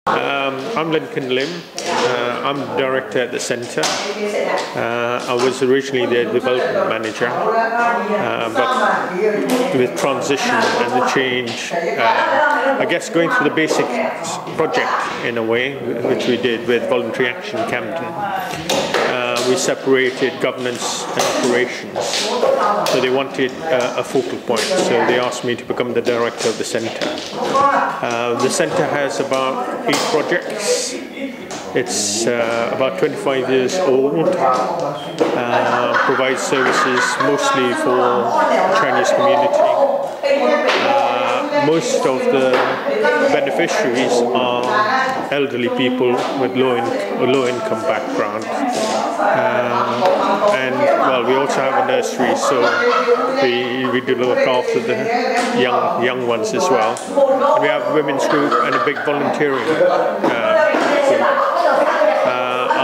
I'm Lincoln Lim. I'm the director at the centre. I was originally the development manager, but with transition and the change, I guess going through the Basis Proect in a way, which we did with Voluntary Action Camden. We separated governance and operations, so they wanted a focal point, so they asked me to become the director of the centre. The centre has about 8 projects. It's about 25 years old, provides services mostly for Chinese community. Most of the beneficiaries are elderly people with low income background. And well, we also have a nursery, so we do look after the young ones as well. And we have a women's group and a big volunteering group.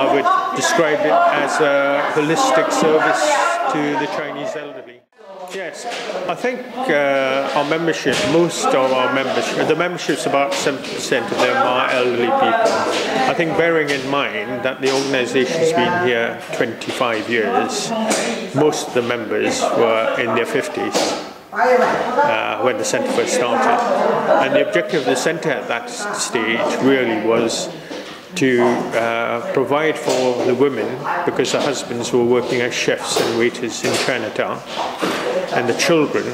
I would describe it as a holistic service to the Chinese elderly. Yes, I think our membership, most of our membership, the membership's about 70% of them are elderly people. I think bearing in mind that the organisation's been here 25 years, most of the members were in their 50s. When the centre first started. And the objective of the centre at that stage really was to provide for the women, because the husbands were working as chefs and waiters in Chinatown, and the children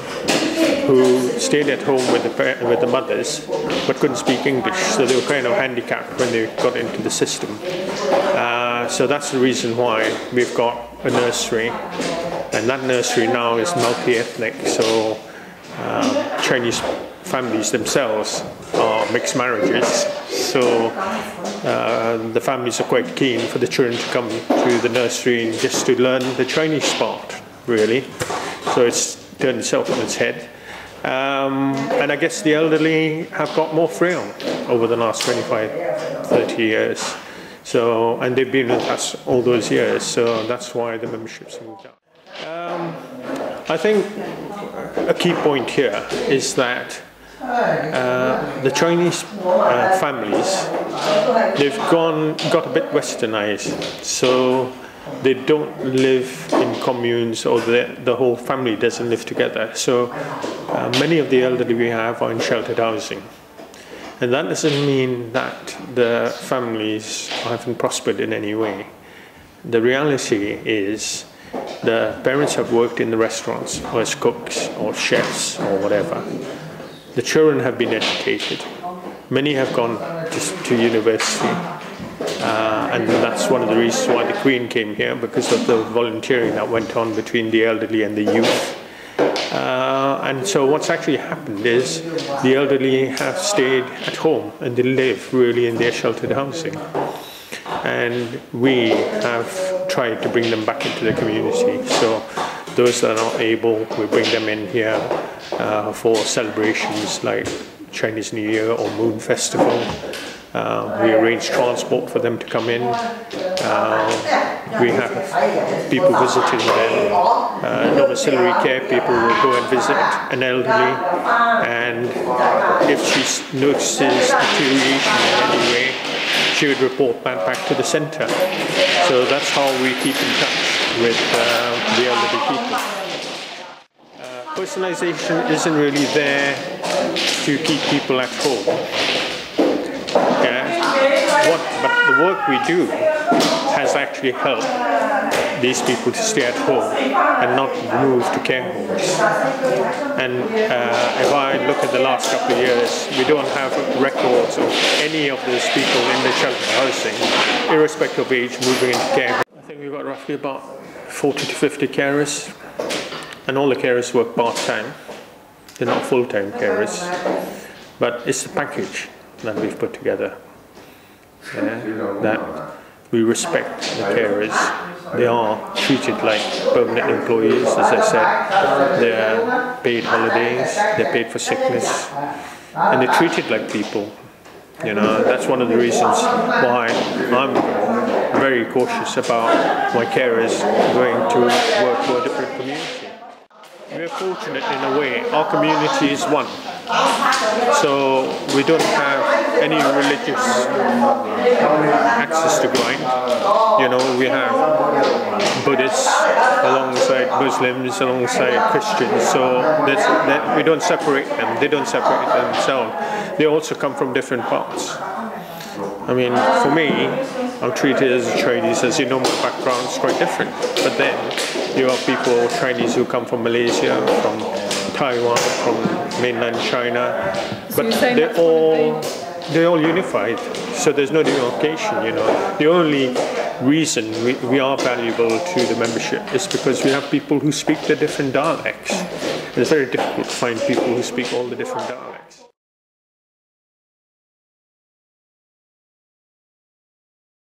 who stayed at home with the mothers but couldn't speak English, so they were kind of handicapped when they got into the system. So that's the reason why we've got a nursery, and that nursery now is multi-ethnic, so Chinese families themselves are mixed marriages, so the families are quite keen for the children to come to the nursery just to learn the Chinese part, really. So it's turned itself on its head. And I guess the elderly have got more frail over the last 25, 30 years. So, and they've been with us all those years, so that's why the memberships moved up. I think a key point here is that the Chinese families, they've got a bit westernized, so they don't live in communes, or the whole family doesn't live together. So many of the elderly we have are in sheltered housing. And that doesn't mean that the families haven't prospered in any way. The reality is the parents have worked in the restaurants, or as cooks, or chefs, or whatever. The children have been educated. Many have gone to university. And that's one of the reasons why the Queen came here, because of the volunteering that went on between the elderly and the youth. And so what's actually happened is the elderly have stayed at home and they live really in their sheltered housing. And we have tried to bring them back into the community. So those that are not able, we bring them in here for celebrations like Chinese New Year or Moon Festival. We arrange transport for them to come in. We have people visiting them. Domiciliary care people will go and visit an elderly, and if she notices deterioration in any way, she would report that back to the centre. So that's how we keep in touch with the elderly people. Personalisation isn't really there to keep people at home. But the work we do has actually helped these people to stay at home and not move to care homes. And if I look at the last couple of years, we don't have records of any of those people in the sheltered housing, irrespective of age, moving into care homes. I think we've got roughly about 40 to 50 carers, and all the carers work part-time. They're not full-time carers, but it's the package that we've put together. That we respect the carers. They are treated like permanent employees, as I said. They're paid holidays, they're paid for sickness, and they're treated like people. You know, that's one of the reasons why I'm very cautious about my carers going to work for a different community. We're fortunate in a way. Our community is one. So we don't have any religious access to grind. You know, we have Buddhists alongside Muslims, alongside Christians, so we don't separate them, they don't separate themselves. They also come from different parts. I mean, for me, I'm treated as a Chinese, as you know, my background is quite different. But then you have people, Chinese who come from Malaysia, from Taiwan, from mainland China, but they're all unified. So there's no demarcation, you know. The only reason we are valuable to the membership is because we have people who speak the different dialects. It's very difficult to find people who speak all the different dialects.